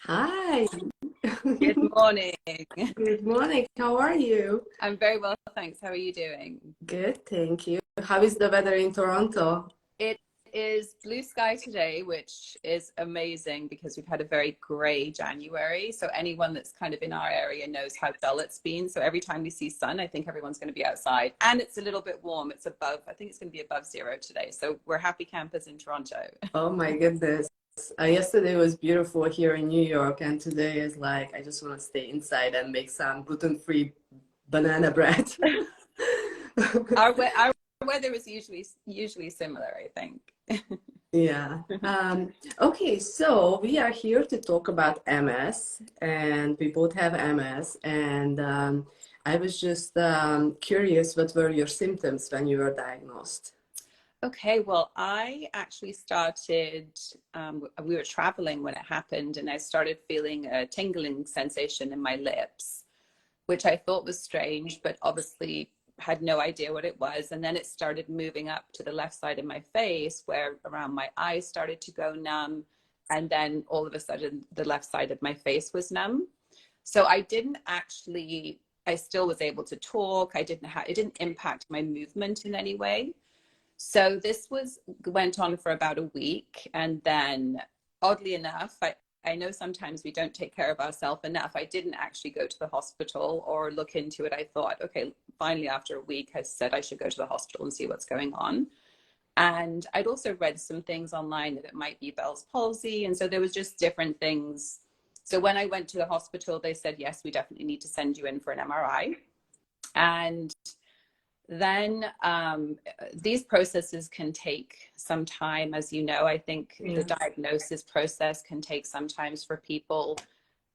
Hi, Good morning. good morning. How are you? I'm very well, thanks. How are you doing? Good, thank you. How is the weather in Toronto? It is blue sky today, which is amazing because we've had a very grey January. So anyone that's kind of in our area knows how dull it's been. So every time we see sun, I think everyone's going to be outside. And it's a little bit warm. It's above, I think it's going to be above zero today. So we're happy campers in Toronto. Oh my goodness. Yesterday was beautiful here in New York, and today is like I just want to stay inside and make some gluten-free banana bread. Our weather is usually similar, I think. Yeah. Okay, so we are here to talk about MS, and we both have MS. And I was just curious, what were your symptoms when you were diagnosed? Okay, well, I actually started, we were traveling when it happened, and I started feeling a tingling sensation in my lips, which I thought was strange, but obviously had no idea what it was. And then it started moving up to the left side of my face, where around my eyes started to go numb. And then all of a sudden, the left side of my face was numb. So I didn't actually, I still was able to talk. It didn't impact my movement in any way. So this went on for about a week. And then oddly enough, I know sometimes we don't take care of ourselves enough. I didn't actually go to the hospital or look into it. I thought, okay, finally after a week, I said I should go to the hospital and see what's going on. And I'd also read some things online that it might be Bell's palsy. And so there was just different things. So when I went to the hospital, they said, yes, we definitely need to send you in for an MRI. And then these processes can take some time, as you know. I think the diagnosis process can take sometimes for people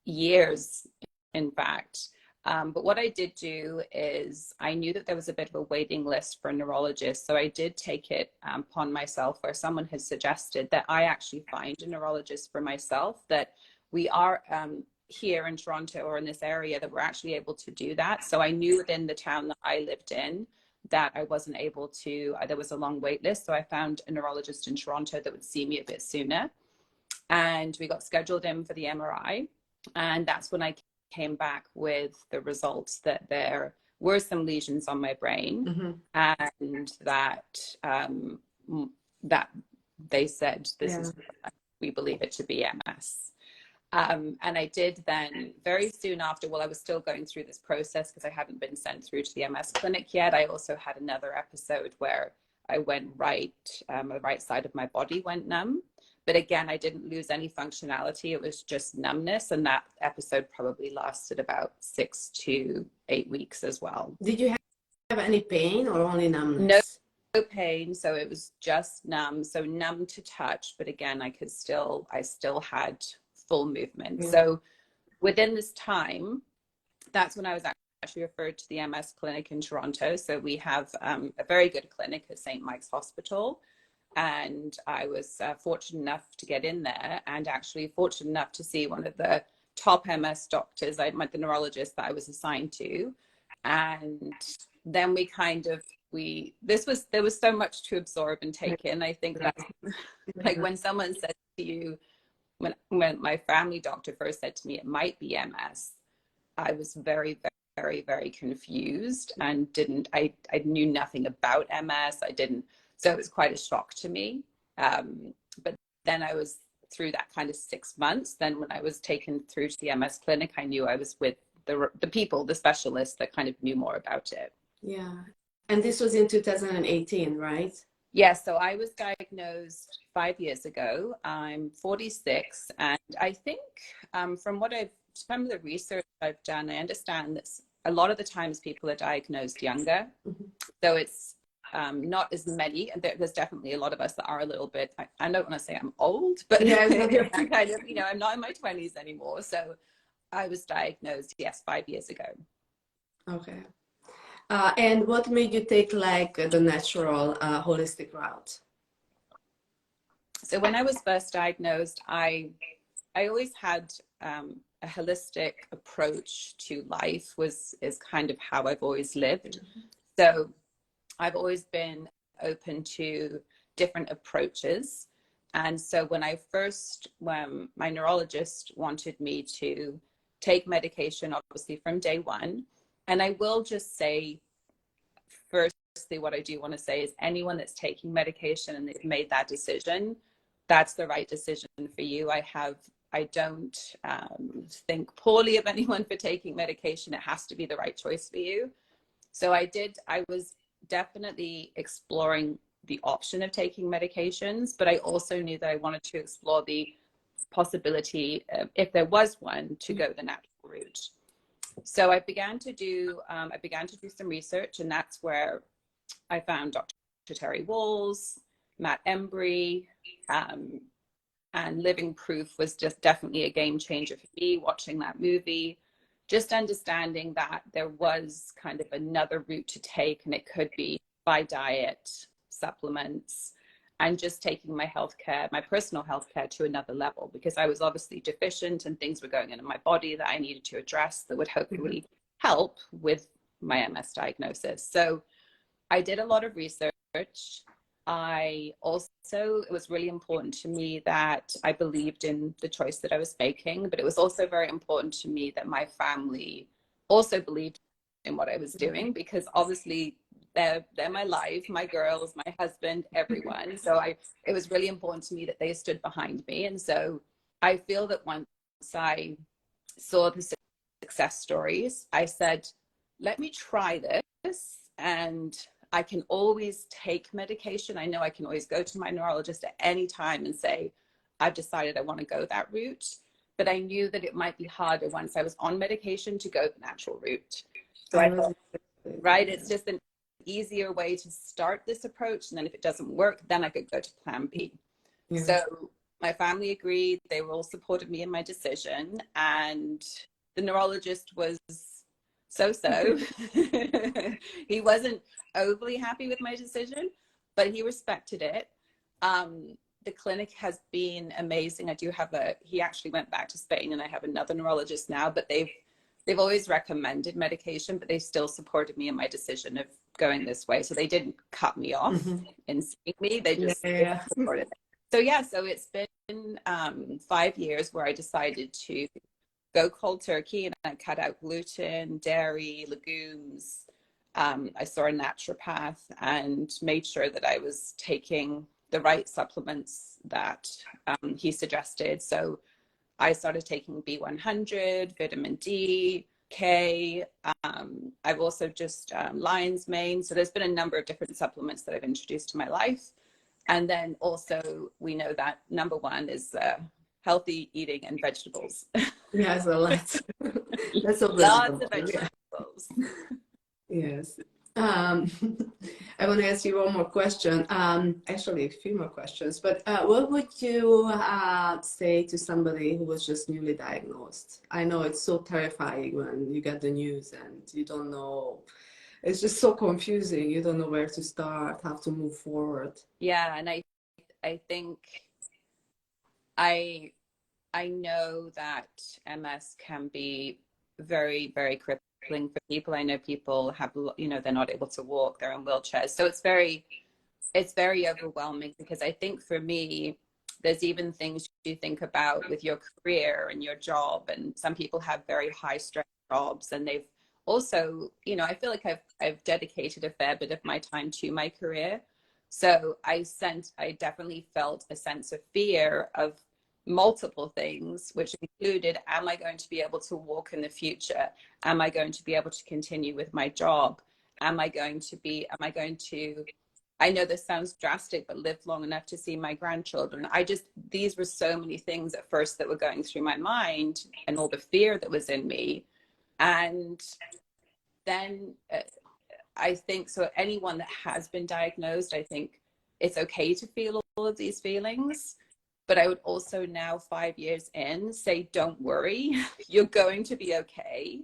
years, in fact. But what I did do is I knew that there was a bit of a waiting list for a neurologist. So I did take it upon myself, where someone has suggested that I actually find a neurologist for myself, that we are here in Toronto or in this area that we're actually able to do that. So I knew within the town that I lived in that I wasn't able to, there was a long wait list. So I found a neurologist in Toronto that would see me a bit sooner. And we got scheduled in for the MRI. And that's when I came back with the results that there were some lesions on my brain, and that they said, we believe it to be MS. And I did then very soon after, while I was still going through this process, because I hadn't been sent through to the MS clinic yet, I also had another episode where I went the right side of my body went numb. But again, I didn't lose any functionality. It was just numbness. And that episode probably lasted about 6 to 8 weeks as well. Did you have any pain or only No numbness? pain. So it was just numb. So numb to touch. But again, I still had full movement. So within this time, that's when I was actually referred to the MS clinic in Toronto. So we have a very good clinic at St. Mike's Hospital. And I was fortunate enough to get in there, and actually fortunate enough to see one of the top MS doctors, the neurologist that I was assigned to. And then there was so much to absorb and take in. I think that's like when someone said to you, when my family doctor first said to me, it might be MS, I was very, very, very confused and I knew nothing about MS. So it was quite a shock to me. But then I was through that kind of 6 months. Then when I was taken through to the MS clinic, I knew I was with the specialists that kind of knew more about it. Yeah. And this was in 2018, right? Yeah, so I was diagnosed 5 years ago. I'm 46, and I think from the research I've done, I understand that a lot of the times people are diagnosed younger. So it's not as many, and there's definitely a lot of us that are a little bit, I don't want to say I'm old, but I'm kind of, I'm not in my 20s anymore. So I was diagnosed, yes, 5 years ago. Okay. And what made you take like the natural holistic route? So when I was first diagnosed, I always had a holistic approach to life, is kind of how I've always lived. So I've always been open to different approaches. And so when my neurologist wanted me to take medication, obviously from day one, and I will just say, firstly, what I do want to say is anyone that's taking medication and they've made that decision, that's the right decision for you. I don't think poorly of anyone for taking medication. It has to be the right choice for you. So I was definitely exploring the option of taking medications, but I also knew that I wanted to explore the possibility, if there was one, to go the natural route. So I began to do some research, and that's where I found Dr. Terry Walls, Matt Embry, and Living Proof was just definitely a game changer for me, watching that movie, just understanding that there was kind of another route to take, and it could be by diet, supplements, and just taking my healthcare, my personal healthcare, to another level, because I was obviously deficient and things were going on in my body that I needed to address that would hopefully help with my MS diagnosis. So I did a lot of research. It was really important to me that I believed in the choice that I was making, but it was also very important to me that my family also believed in what I was doing, because obviously they're my life, my girls, my husband, everyone. So it was really important to me that they stood behind me. And so I feel that once I saw the success stories, I said, let me try this, and I can always take medication. I know I can always go to my neurologist at any time and say, I've decided I want to go that route. But I knew that it might be harder once I was on medication to go the natural route. So I thought, right, it's just an easier way to start this approach. And then if it doesn't work, then I could go to plan B. Yeah. So my family agreed. They all supported me in my decision. And the neurologist was so. He wasn't overly happy with my decision, but he respected it. The clinic has been amazing. He actually went back to Spain, and I have another neurologist now, but they've always recommended medication, but they still supported me in my decision of going this way. So they didn't cut me off in seeing me. They just supported it. So it's been 5 years where I decided to go cold turkey, and I cut out gluten, dairy, legumes. I saw a naturopath and made sure that I was taking the right supplements that he suggested. So I started taking B100, vitamin D, K. I've also just lion's mane. So there's been a number of different supplements that I've introduced to my life. And then also we know that number one is healthy eating and vegetables. Yes, a lot. That's a lots of vegetables. Yes. I want to ask you one more question. Actually, a few more questions. But what would you say to somebody who was just newly diagnosed? I know it's so terrifying when you get the news and you don't know. It's just so confusing. You don't know where to start, how to move forward. Yeah, and I think I know that MS can be very, very crippling for people. I know people have, they're not able to walk, they're in wheelchairs. So it's very overwhelming, because I think for me, there's even things you think about with your career and your job. And some people have very high stress jobs, and they've also, I feel like I've dedicated a fair bit of my time to my career. So I definitely felt a sense of fear of multiple things, which included, am I going to be able to walk in the future? Am I going to be able to continue with my job? I know this sounds drastic, but live long enough to see my grandchildren. These were so many things at first that were going through my mind, and all the fear that was in me. And then I think, so anyone that has been diagnosed, I think it's okay to feel all of these feelings. But I would also now, 5 years in, say, don't worry, you're going to be okay.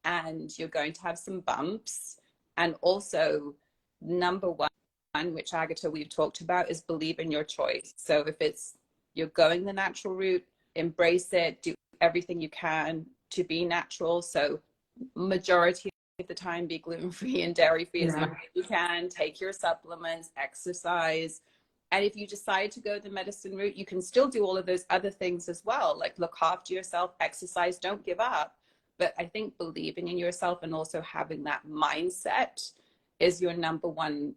And you're going to have some bumps. And also, number one, which Agatha, we've talked about, is believe in your choice. So if you're going the natural route, embrace it, do everything you can to be natural. So majority of the time, be gluten-free and dairy-free as much as you can, take your supplements, exercise, And if you decide to go the medicine route, you can still do all of those other things as well, like look after yourself, exercise, don't give up. But I think believing in yourself and also having that mindset is your number one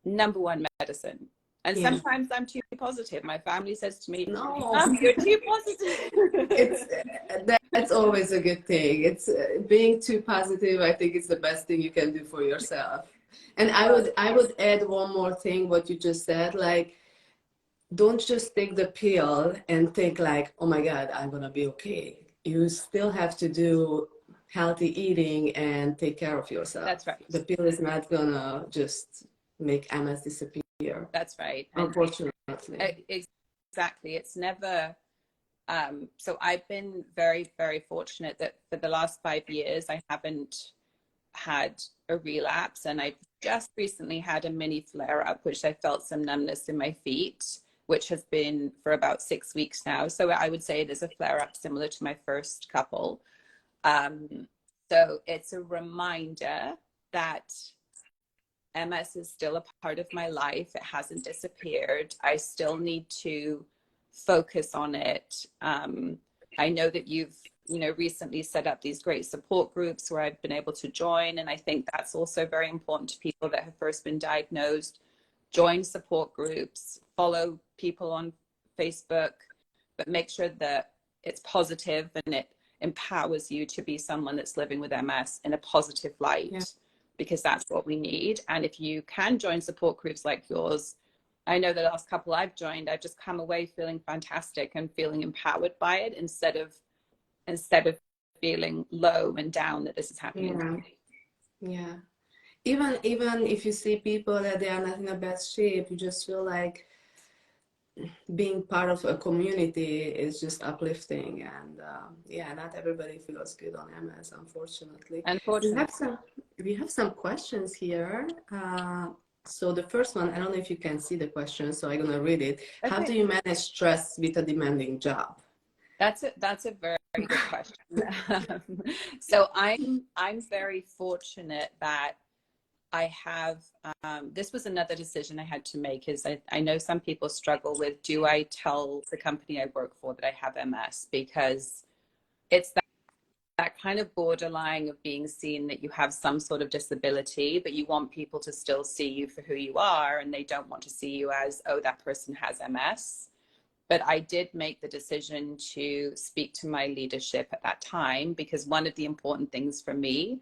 medicine. And Yeah. sometimes I'm too positive. My family says to me, No, "Mom, you're too positive." it's that's always a good thing. It's being too positive. I think it's the best thing you can do for yourself. And I would add one more thing what you just said, like don't just take the pill and think like, oh my God, I'm gonna be okay. You still have to do healthy eating and take care of yourself. That's right. The pill is not gonna just make MS disappear, That's right. And unfortunately. exactly, it's never. So I've been very, very fortunate that for the last 5 years, I haven't had a relapse. And I just recently had a mini flare up, which I felt some numbness in my feet, which has been for about 6 weeks now. So I would say it is a flare up similar to my first couple. Um, so it's a reminder that MS is still a part of my life. It hasn't disappeared. I still need to focus on it. I know that you've, recently set up these great support groups where I've been able to join. And I think that's also very important to people that have first been diagnosed. Join support groups, follow people on Facebook, but make sure that it's positive and it empowers you to be someone that's living with MS in a positive light. Yeah. Because that's what we need. And if you can join support groups like yours, I know the last couple I've joined, I've just come away feeling fantastic and feeling empowered by it instead of feeling low and down that this is happening to Yeah. me. Yeah. Even if you see people that they are not in a bad shape, you just feel like being part of a community is just uplifting. And yeah, not everybody feels good on MS, unfortunately. We Unfortunately. have some questions here. So the first one, I don't know if you can see the question, so I'm gonna read it. How Okay. do you manage stress with a demanding job? That's a very good question. So I'm very fortunate that I have, this was another decision I had to make is I know some people struggle with, do I tell the company I work for that I have MS? Because it's that kind of borderline of being seen that you have some sort of disability, but you want people to still see you for who you are, and they don't want to see you as, oh, that person has MS. But I did make the decision to speak to my leadership at that time because one of the important things for me,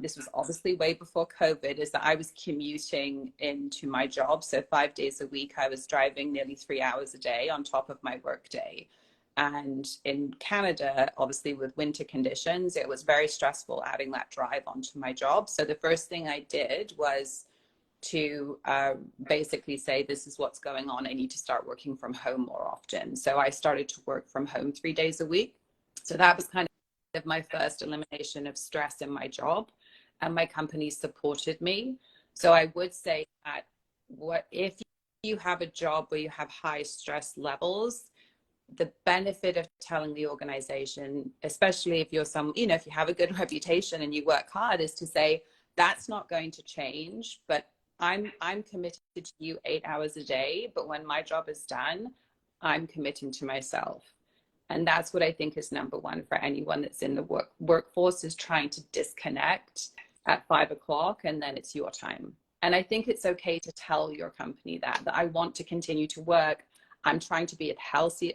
this was obviously way before COVID, is that I was commuting into my job. So 5 days a week, I was driving nearly 3 hours a day on top of my work day. And in Canada, obviously with winter conditions, it was very stressful adding that drive onto my job. So the first thing I did was to basically say, this is what's going on. I need to start working from home more often. So I started to work from home 3 days a week. So that was kind of my first elimination of stress in my job. And my company supported me. So I would say that what if you have a job where you have high stress levels, the benefit of telling the organization, especially if you're if you have a good reputation and you work hard, is to say, that's not going to change, but I'm committed to you 8 hours a day, but when my job is done, I'm committing to myself. And that's what I think is number one for anyone that's in the workforce, is trying to disconnect at 5 o'clock and then it's your time. And I think it's okay to tell your company that I want to continue to work. I'm trying to be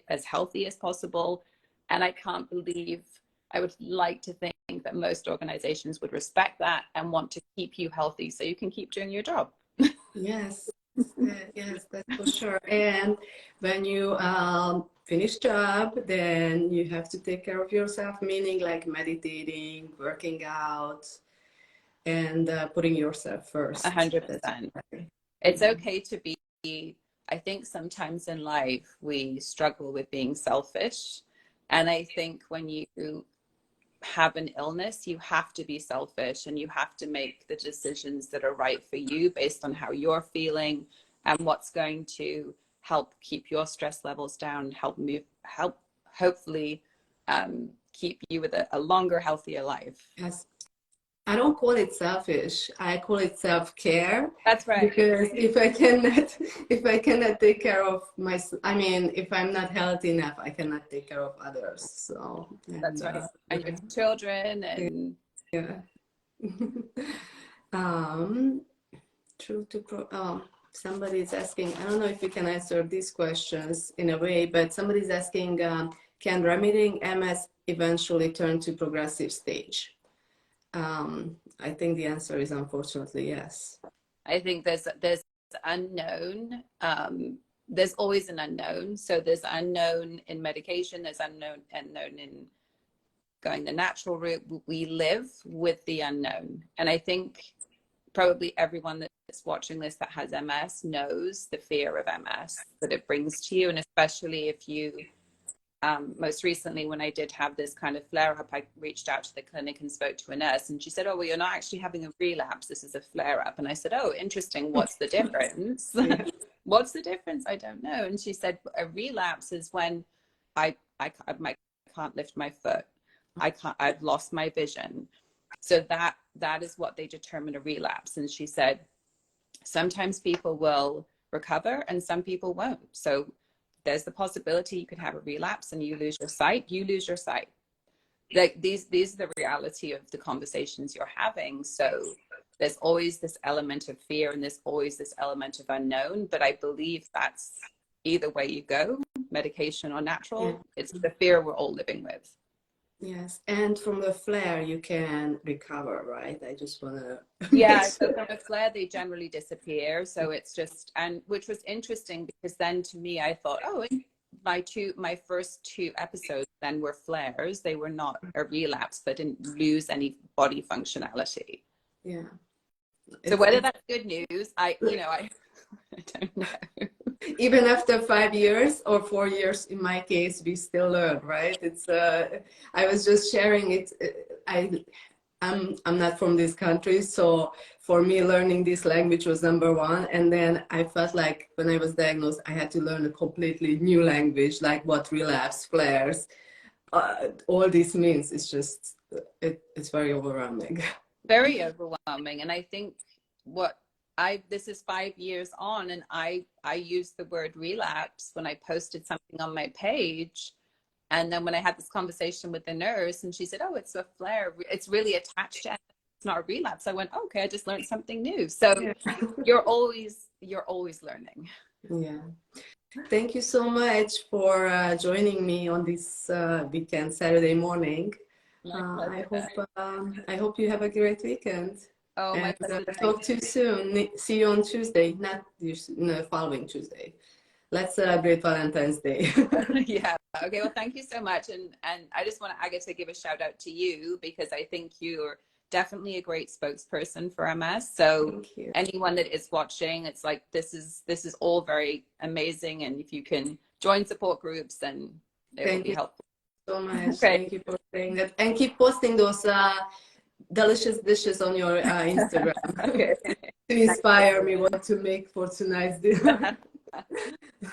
as healthy as possible. And I can't believe, I would like to think that most organizations would respect that and want to keep you healthy so you can keep doing your job. Yes, yes, that's for sure. And when you finish job, then you have to take care of yourself, meaning like meditating, working out, and putting yourself first. That's 100%. right. It's Yeah. okay to be, I think sometimes in life we struggle with being selfish. And I think when you have an illness, you have to be selfish and you have to make the decisions that are right for you based on how you're feeling and what's going to help keep your stress levels down, help hopefully keep you with a longer, healthier life. Yes. I don't call it selfish. I call it self-care That's right. because if I cannot take care of myself, I mean, if I'm not healthy enough, I cannot take care of others. So, That's and right. And your children and yeah. Um, true to somebody is asking, I don't know if you can answer these questions in a way, but somebody's asking, can remitting MS eventually turn to progressive stage? I think the answer is unfortunately yes. I think there's unknown. There's always an unknown. So there's unknown in medication. There's unknown in going the natural route. We live with the unknown, and I think probably everyone that's watching this that has MS knows the fear of MS that it brings to you, and especially if you. Most recently, when I did have this kind of flare up, I reached out to the clinic and spoke to a nurse, and she said, "Oh, well, you're not actually having a relapse. This is a flare up." And I said, "Oh, interesting. What's the difference?" Yeah. What's the difference? I don't know. And she said, "A relapse is when I can't lift my foot. I've lost my vision." So that is what they determine a relapse. And she said, sometimes people will recover and some people won't. So there's the possibility you could have a relapse and you lose your sight. Like these are the reality of the conversations you're having. So there's always this element of fear and there's always this element of unknown. But I believe that's either way you go, medication or natural, Yeah. it's the fear we're all living with. Yes, and from the flare you can recover, right? I just want to Yeah, so from a flare they generally disappear. So it's just, and which was interesting because then to me I thought, oh, my first two episodes then were flares. They were not a relapse, but didn't lose any body functionality. Yeah. So whether that's good news, I don't know. Even after 5 years or 4 years, in my case, we still learn, right? It's I was just sharing it. I'm not from this country, so for me, learning this language was number one. And then I felt like when I was diagnosed, I had to learn a completely new language, like what relapse, flares, all this means. It's just it's very overwhelming. Very overwhelming. And I think this is 5 years on, and I used the word relapse when I posted something on my page. And then when I had this conversation with the nurse and she said, "Oh, it's a flare. It's really attached to it. It's not a relapse." I went, "Okay, I just learned something new." So Yeah. you're always learning. Yeah. Thank you so much for joining me on this weekend, Saturday morning. I hope you have a great weekend. Oh, my And pleasure. talk to you soon. See you on Tuesday, not the following Tuesday. Let's celebrate Valentine's Day. Yeah. Okay. Well, thank you so much. And I just want to, Aga, to give a shout out to you because I think you're definitely a great spokesperson for MS. So anyone that is watching, it's like this is all very amazing. And if you can join support groups, then it will be helpful. So much. Thank you for saying that, and keep posting those delicious dishes on your Instagram to inspire me what to make for tonight's dinner.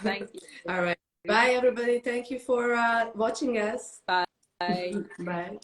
Thank you. All right. Bye, everybody. Thank you for watching us. Bye. Bye.